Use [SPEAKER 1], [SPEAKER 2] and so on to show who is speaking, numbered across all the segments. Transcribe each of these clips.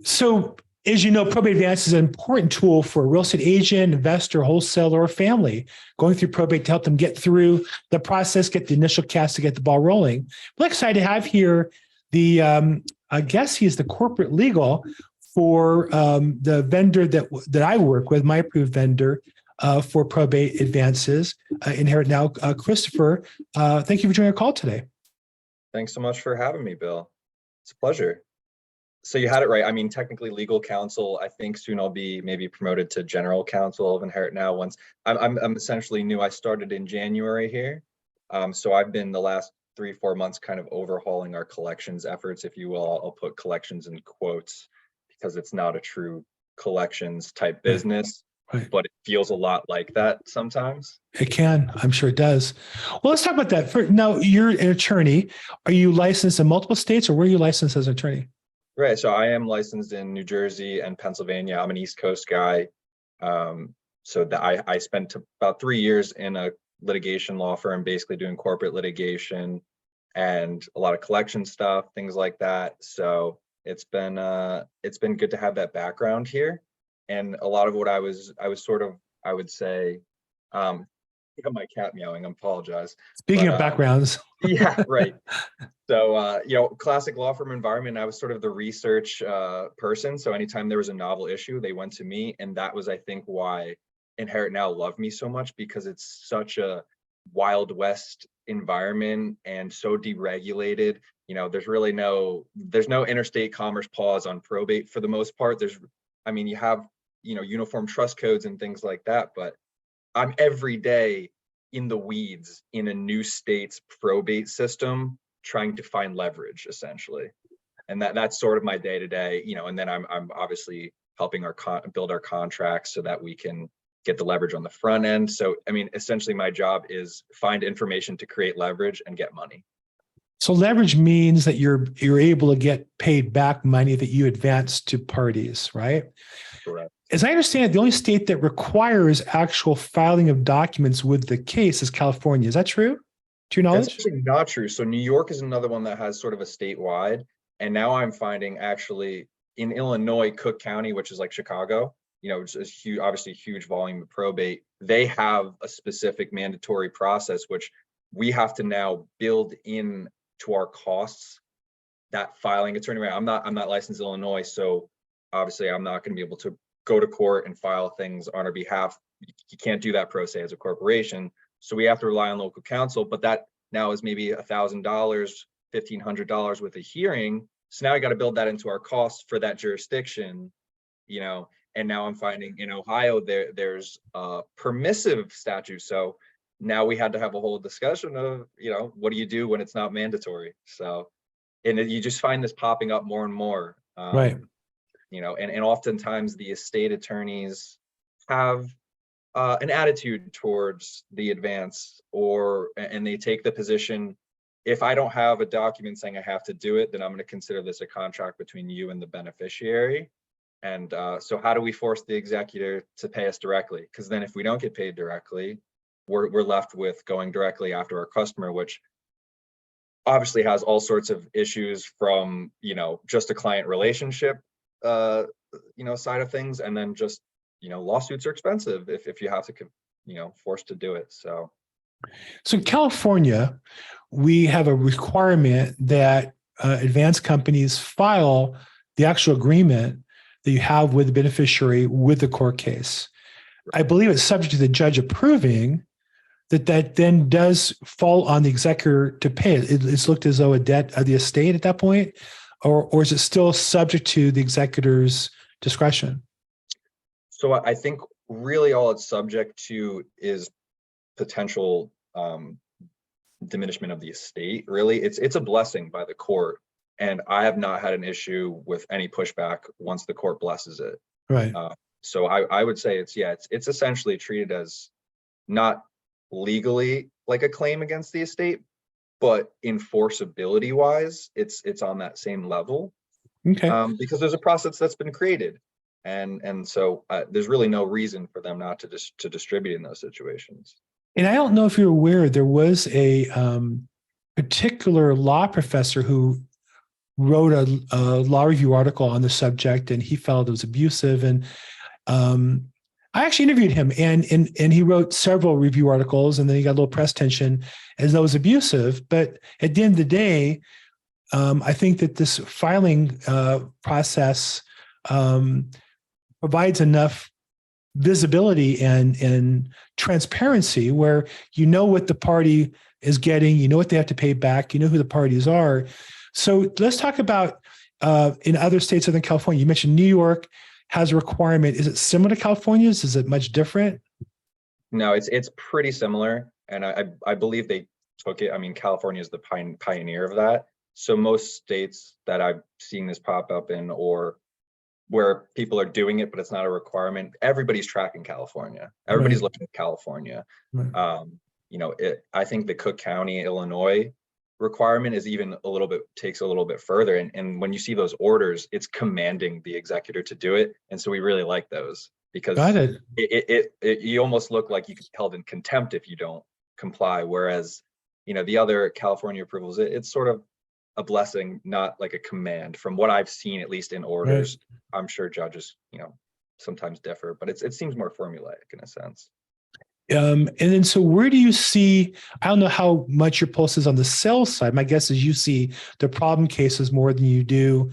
[SPEAKER 1] So, as you know, probate advance is an important tool for a real estate agent, investor, wholesaler, or family going through probate to help them get through the process, get the initial cast to get the ball rolling. We're excited to have here the, I guess he's the corporate legal for the vendor that I work with, my approved vendor for probate advances, InheritNow. Christopher, thank you for joining our call today.
[SPEAKER 2] Thanks so much for having me, Bill. It's a pleasure. So you had it right. I mean, technically legal counsel. I think soon I'll be maybe promoted to general counsel of InheritNow. Once I'm essentially new. I started in January here, so I've been the last 3-4 months kind of overhauling our collections efforts, if you will. I'll put collections in quotes because it's not a true collections type business, right. But it feels a lot like that sometimes.
[SPEAKER 1] It can. I'm sure it does. Well, let's talk about that. Now, you're an attorney. Are you licensed in multiple states, or where are you licensed as an attorney?
[SPEAKER 2] Right. So I am licensed in New Jersey and Pennsylvania. I'm an East Coast guy. So that I spent about 3 years in a litigation law firm, basically doing corporate litigation and a lot of collection stuff, things like that. So it's been good to have that background here. And a lot of what I was sort of, I would say, I got my cat meowing, I apologize.
[SPEAKER 1] Speaking of backgrounds.
[SPEAKER 2] Yeah, right. So, classic law firm environment, I was sort of the research person. So anytime there was a novel issue, they went to me. And that was, I think, why InheritNow loved me so much, because it's such a Wild West environment and so deregulated. There's no interstate commerce pause on probate for the most part. You have, uniform trust codes and things like that, but I'm every day in the weeds in a new state's probate system, trying to find leverage essentially. And that's sort of my day to day, and then I'm obviously helping build our contracts so that we can get the leverage on the front end. So, essentially my job is find information to create leverage and get money.
[SPEAKER 1] So leverage means that you're able to get paid back money that you advance to parties, right?
[SPEAKER 2] Correct.
[SPEAKER 1] As I understand it, the only state that requires actual filing of documents with the case is California. Is that true? To your knowledge?
[SPEAKER 2] That's actually not true. So New York is another one that has sort of a statewide. And now I'm finding actually in Illinois, Cook County, which is like Chicago, which is huge, obviously huge volume of probate. They have a specific mandatory process, which we have to now build in to our costs, that filing attorney. I'm not licensed in Illinois, so obviously I'm not going to be able to go to court and file things on our behalf. You can't do that pro se as a corporation. So we have to rely on local counsel, but that now is maybe $1,000, $1,500 with a hearing. So now I got to build that into our costs for that jurisdiction, and now I'm finding in Ohio, there's a permissive statute. So now we had to have a whole discussion of, what do you do when it's not mandatory? So, and you just find this popping up more and more.
[SPEAKER 1] Right.
[SPEAKER 2] And oftentimes the estate attorneys have an attitude towards the advance, and they take the position, if I don't have a document saying I have to do it, then I'm going to consider this a contract between you and the beneficiary. And so how do we force the executor to pay us directly? Because then if we don't get paid directly, we're left with going directly after our customer, which obviously has all sorts of issues from, just a client relationship side of things, and then just lawsuits are expensive if you have to forced to do it. So
[SPEAKER 1] in California, we have a requirement that advance companies file the actual agreement that you have with the beneficiary with the court case. I believe it's subject to the judge approving that then does fall on the executor to pay it. It's looked as though a debt of the estate at that point, or is it still subject to the executor's discretion?
[SPEAKER 2] So I think really all it's subject to is potential diminishment of the estate. Really, it's a blessing by the court, and I have not had an issue with any pushback once the court blesses it.
[SPEAKER 1] Right.
[SPEAKER 2] So I would say it's essentially treated as not legally like a claim against the estate, but enforceability wise, it's on that same level.
[SPEAKER 1] Okay.
[SPEAKER 2] Because there's a process that's been created, and so there's really no reason for them not to distribute in those situations.
[SPEAKER 1] And I don't know if you're aware, there was a particular law professor who wrote a law review article on the subject, and he felt it was abusive. And I actually interviewed him, and he wrote several review articles, and then he got a little press tension as though it was abusive. But at the end of the day, I think that this filing process provides enough visibility and transparency where you know what the party is getting, you know what they have to pay back, you know who the parties are. So let's talk about in other states other than California. You mentioned New York has a requirement. Is it similar to California's? Is it much different?
[SPEAKER 2] No, it's pretty similar, and I believe they took it. I mean, California is the pioneer of that. So most states that I've seen this pop up in, or where people are doing it, but it's not a requirement, everybody's tracking California. Everybody's
[SPEAKER 1] Right.
[SPEAKER 2] looking at California.
[SPEAKER 1] Right.
[SPEAKER 2] I think the Cook County, Illinois requirement is even takes a little bit further. And when you see those orders, it's commanding the executor to do it. And so we really like those
[SPEAKER 1] Got
[SPEAKER 2] because
[SPEAKER 1] it.
[SPEAKER 2] you almost look like you can be held in contempt if you don't comply. Whereas, the other California approvals, it's sort of a blessing, not like a command from what I've seen, at least in
[SPEAKER 1] Right.
[SPEAKER 2] orders. I'm sure judges, sometimes differ, but it seems more formulaic in a sense.
[SPEAKER 1] And then, so where do you see? I don't know how much your pulse is on the sales side. My guess is you see the problem cases more than you do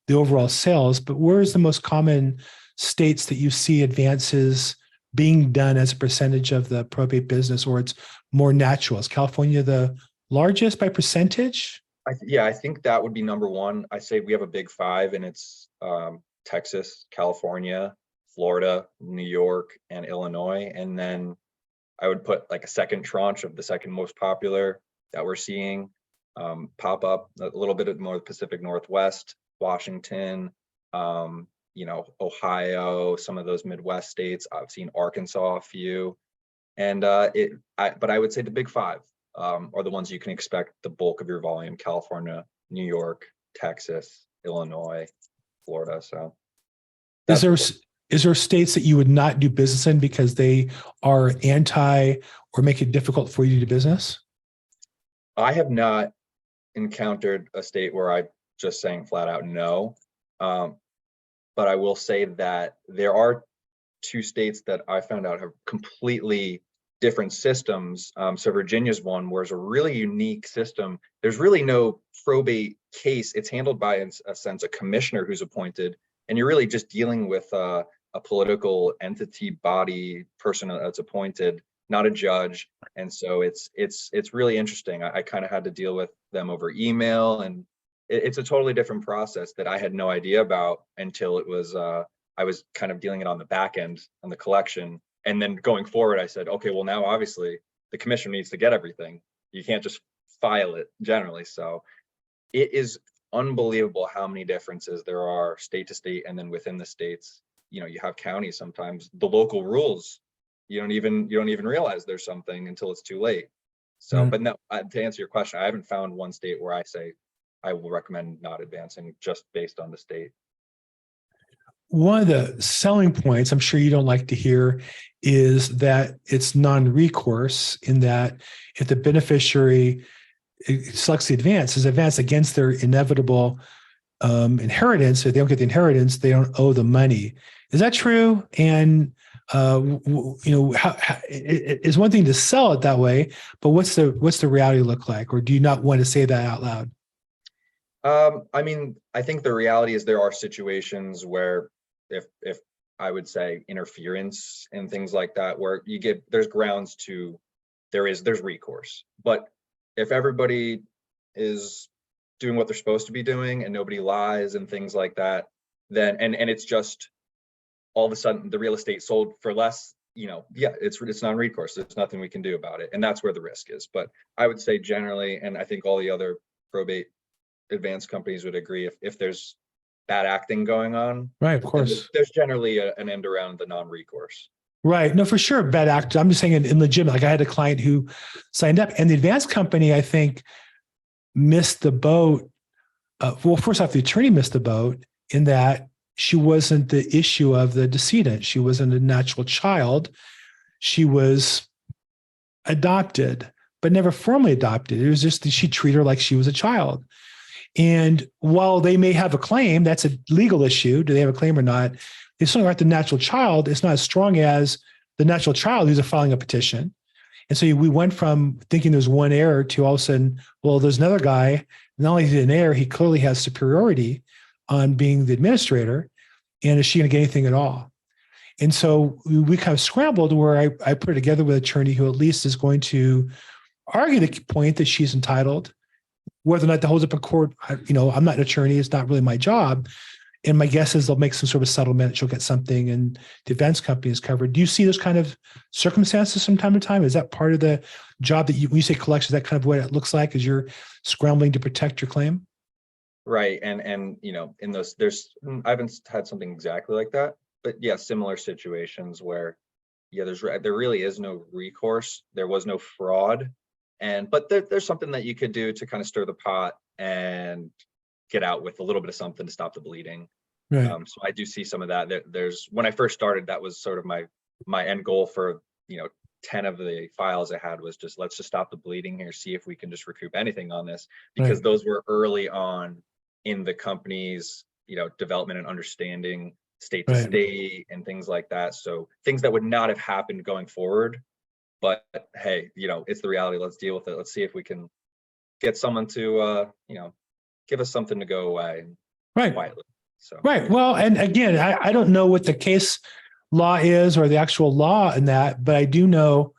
[SPEAKER 1] the overall sales. But where is the most common states that you see advances being done as a percentage of the probate business, or it's more natural? Is California the largest by percentage?
[SPEAKER 2] I think that would be number one. I say we have a big five, and it's Texas, California, Florida, New York, and Illinois. And then I would put like a second tranche of the second most popular that we're seeing pop up a little bit more Pacific Northwest, Washington, Ohio, some of those Midwest states. I've seen Arkansas a few, and but I would say the big five are the ones you can expect the bulk of your volume: California, New York, Texas, Illinois, Florida. So
[SPEAKER 1] Is
[SPEAKER 2] that's
[SPEAKER 1] there is there states that you would not do business in because they are anti or make it difficult for you to do business?
[SPEAKER 2] I have not encountered a state where I just saying flat out no. But I will say that there are two states that I found out have completely different systems. So Virginia's one, where it's a really unique system. There's really no probate case. It's handled by, in a sense, a commissioner who's appointed, and you're really just dealing with a political entity, body, person that's appointed, not a judge. And so it's really interesting. I kind of had to deal with them over email, and it's a totally different process that I had no idea about until it was I was kind of dealing it on the back end on the collection. And then going forward, I said, okay, well, now obviously the commissioner needs to get everything. You can't just file it generally. So it is unbelievable how many differences there are state to state, and then within the states. You have counties, sometimes the local rules, you don't even realize there's something until it's too late. So, but no, to answer your question, I haven't found one state where I say I will recommend not advancing just based on the state.
[SPEAKER 1] One of the selling points, I'm sure you don't like to hear, is that it's non-recourse, in that if the beneficiary selects the advance, is advance against their inevitable inheritance. If they don't get the inheritance, they don't owe the money. Is that true? And it's one thing to sell it that way, but what's the reality look like? Or do you not want to say that out loud?
[SPEAKER 2] I mean, I think the reality is there are situations where if I would say interference and things like that, where there's grounds to, there's recourse. But if everybody is doing what they're supposed to be doing and nobody lies and things like that, then and it's just all of a sudden the real estate sold for less, it's non-recourse. There's nothing we can do about it. And that's where the risk is. But I would say generally, and I think all the other probate advanced companies would agree, if there's bad acting going on,
[SPEAKER 1] Right, of course.
[SPEAKER 2] there's generally an end around the non-recourse.
[SPEAKER 1] Right. No, for sure. Bad act. I'm just saying in legitimate. Like I had a client who signed up, and the advance company, I think, missed the boat. Well, first off, the attorney missed the boat in that she wasn't the issue of the decedent. She wasn't a natural child. She was adopted, but never formally adopted. It was just that she treated her like she was a child. And while they may have a claim, that's a legal issue. Do they have a claim or not? If something like the natural child, it's not as strong as the natural child who's filing a petition. And so we went from thinking there's one heir to all of a sudden, well, there's another guy. Not only is he an heir, he clearly has superiority on being the administrator. And is she going to get anything at all? And so we kind of scrambled where I put it together with an attorney who at least is going to argue the point that she's entitled. Whether or not that holds up in court, I'm not an attorney. It's not really my job. And my guess is they'll make some sort of settlement. She'll get something and the defense company is covered. Do you see those kind of circumstances from time to time? Is that part of the job that when you say collection, is that kind of what it looks like as you're scrambling to protect your claim?
[SPEAKER 2] Right. And in those, I haven't had something exactly like that, but yeah, similar situations where, yeah, there really is no recourse. There was no fraud. But there's something that you could do to kind of stir the pot and get out with a little bit of something to stop the bleeding.
[SPEAKER 1] Right.
[SPEAKER 2] So I do see some of that. When I first started, that was sort of my end goal for, 10 of the files I had was let's just stop the bleeding here, see if we can just recoup anything on this, because those were early on in the company's, development and understanding state to state and things like that. So things that would not have happened going forward. But hey, it's the reality. Let's deal with it. Let's see if we can get someone to, give us something to go away. Quietly. So. Right.
[SPEAKER 1] Well, and again, I don't know what the case law is or the actual law in that, but I do know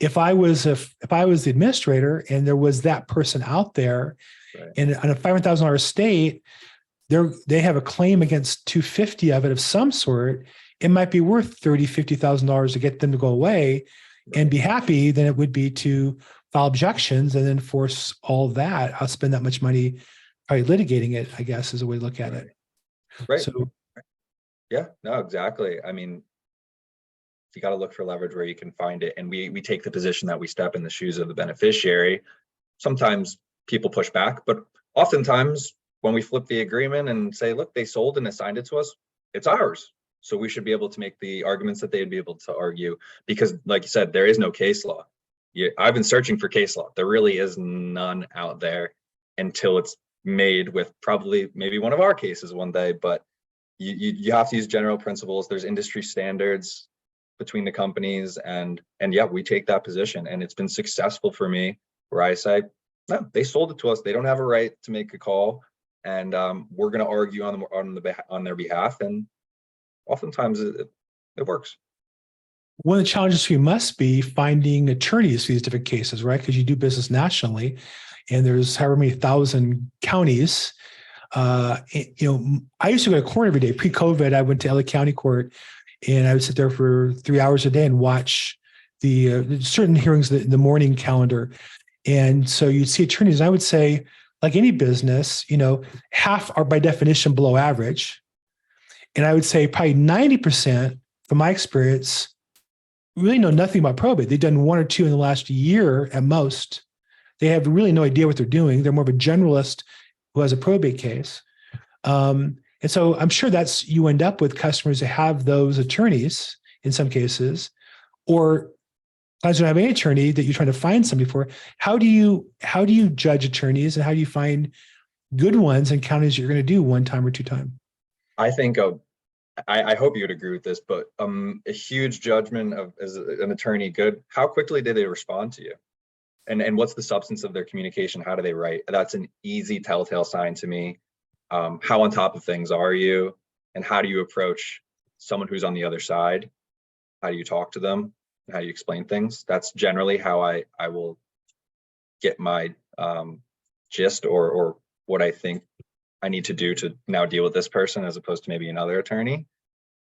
[SPEAKER 1] if I was the administrator and there was that person out there and on a $500,000 estate, they have a claim against 250 of it of some sort, it might be worth $30,000, $50,000 to get them to go away and be happy than it would be to file objections and then force all that. I'll spend that much money probably litigating it, I guess, is a way to look at it.
[SPEAKER 2] Right.
[SPEAKER 1] So,
[SPEAKER 2] yeah, no, exactly. I mean, you got to look for leverage where you can find it. And we take the position that we step in the shoes of the beneficiary. Sometimes people push back, but oftentimes when we flip the agreement and say, look, they sold and assigned it to us, it's ours. So we should be able to make the arguments that they'd be able to argue, because like you said, there is no case law. I've been searching for case law. There really is none out there until it's made with probably maybe one of our cases one day, but you have to use general principles. There's industry standards between the companies, and yeah, we take that position, and it's been successful for me where I say, no, they sold it to us. They don't have a right to make a call, and we're going to argue on their behalf, and oftentimes it works.
[SPEAKER 1] One of the challenges for you must be finding attorneys for these different cases, right? Because you do business nationally, and there's however many thousand counties. I used to go to court every day. Pre-COVID, I went to LA County Court, and I would sit there for 3 hours a day and watch the certain hearings in the morning calendar. And so you'd see attorneys. And I would say, like any business, half are by definition below average. And I would say probably 90%, from my experience, really know nothing about probate. They've done one or two in the last year at most. They have really no idea what they're doing. They're more of a generalist who has a probate case. And so I'm sure you end up with customers that have those attorneys in some cases, or clients don't have any attorney that you're trying to find somebody for. How do you judge attorneys, and how do you find good ones in counties you're going to do one time or two time?
[SPEAKER 2] I think I hope you would agree with this, but a huge judgment of as an attorney, good. How quickly do they respond to you? And what's the substance of their communication? How do they write? That's an easy telltale sign to me. How on top of things are you? And how do you approach someone who's on the other side? How do you talk to them? How do you explain things? That's generally how I will get my gist or what I think I need to do to now deal with this person as opposed to maybe another attorney.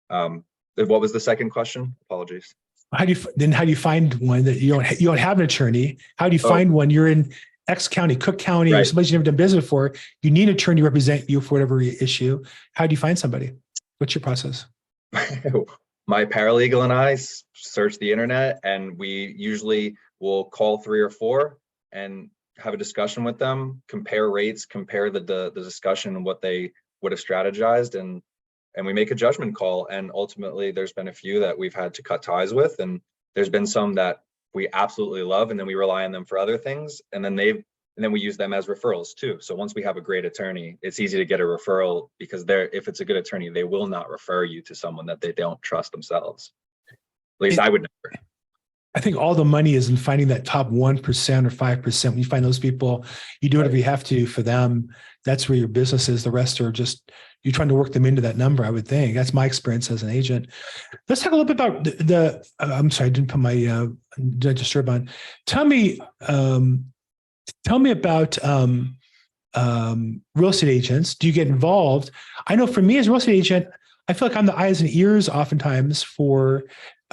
[SPEAKER 2] What was the second question? Apologies.
[SPEAKER 1] How do you find one that you don't have an attorney? How do you find one? You're in X county, Cook County, or somebody you've never done business before. You need an attorney to represent you for whatever issue. How do you find somebody? What's your process?
[SPEAKER 2] My paralegal and I search the internet, and we usually will call 3 or 4 and have a discussion with them, compare rates, compare the discussion and what they would have strategized, and we make a judgment call. And ultimately, there's been a few that we've had to cut ties with, and there's been some that we absolutely love, and then we rely on them for other things, and then they've And then we use them as referrals too. So once we have a great attorney, it's easy to get a referral because if it's a good attorney, they will not refer you to someone that they don't trust themselves. At least I would never.
[SPEAKER 1] I think all the money is in finding that top 1% or 5%. When you find those people, you do whatever you have to for them. That's where your business is. The rest are just, you're trying to work them into that number, I would think. That's my experience as an agent. Let's talk a little bit about I'm sorry, I didn't put my disturb on. Tell me about real estate agents. Do you get involved? I know for me as a real estate agent, I feel like I'm the eyes and ears oftentimes for,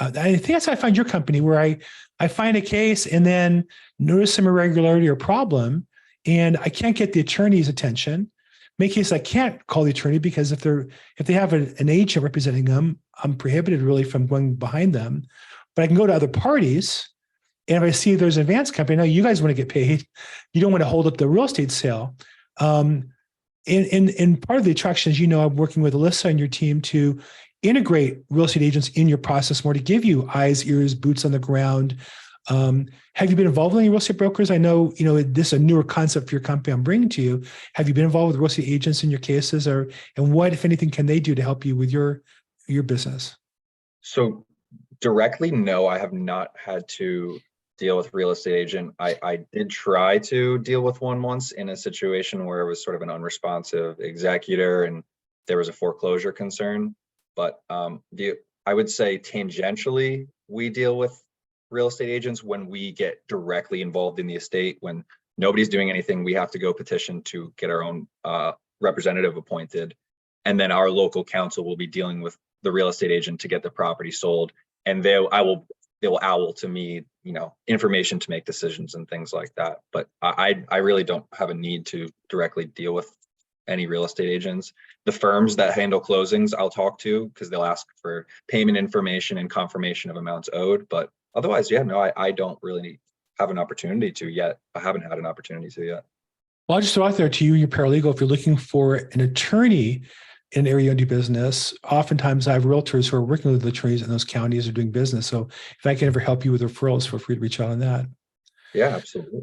[SPEAKER 1] I think that's how I find your company, where I find a case and then notice some irregularity or problem, and I can't get the attorney's attention. In many cases, I can't call the attorney because if they have an agent representing them, I'm prohibited really from going behind them. But I can go to other parties, and if I see there's an advance company, now you guys want to get paid. You don't want to hold up the real estate sale. In part of the attraction is, I'm working with Alyssa and your team to integrate real estate agents in your process more, to give you eyes, ears, boots on the ground. Have you been involved with any real estate brokers? I know, this is a newer concept for your company I'm bringing to you. Have you been involved with real estate agents in your cases, and what, if anything, can they do to help you with your business?
[SPEAKER 2] So directly, no, I have not had to deal with real estate agent. I did try to deal with one once in a situation where it was sort of an unresponsive executor and there was a foreclosure concern. But I would say tangentially, we deal with real estate agents when we get directly involved in the estate. When nobody's doing anything, we have to go petition to get our own representative appointed. And then our local counsel will be dealing with the real estate agent to get the property sold. And they will owl to me, information to make decisions and things like that. But I really don't have a need to directly deal with any real estate agents. The firms that handle closings, I'll talk to because they'll ask for payment information and confirmation of amounts owed. But otherwise, I don't really have an opportunity to yet. I haven't had an opportunity to yet.
[SPEAKER 1] Well, I'll just throw out there to you and your paralegal, if you're looking for an attorney in an area you do business, oftentimes I have realtors who are working with attorneys in those counties or doing business. So if I can ever help you with referrals, feel free to reach out on that.
[SPEAKER 2] Yeah, absolutely.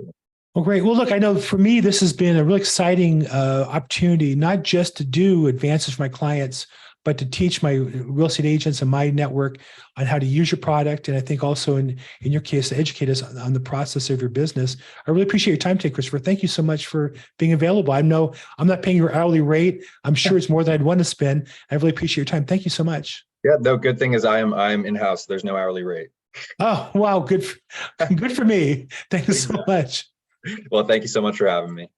[SPEAKER 1] Well, great. Well, look, I know for me, this has been a really exciting opportunity, not just to do advances for my clients, but to teach my real estate agents and my network on how to use your product. And I think also in your case, to educate us on the process of your business. I really appreciate your time today, Christopher. Thank you so much for being available. I know I'm not paying your hourly rate. I'm sure it's more than I'd want to spend. I really appreciate your time. Thank you so much.
[SPEAKER 2] Yeah, no, good thing is I'm in-house. There's no hourly rate.
[SPEAKER 1] Oh, wow. Good for me. Thank you so much.
[SPEAKER 2] Well, thank you so much for having me.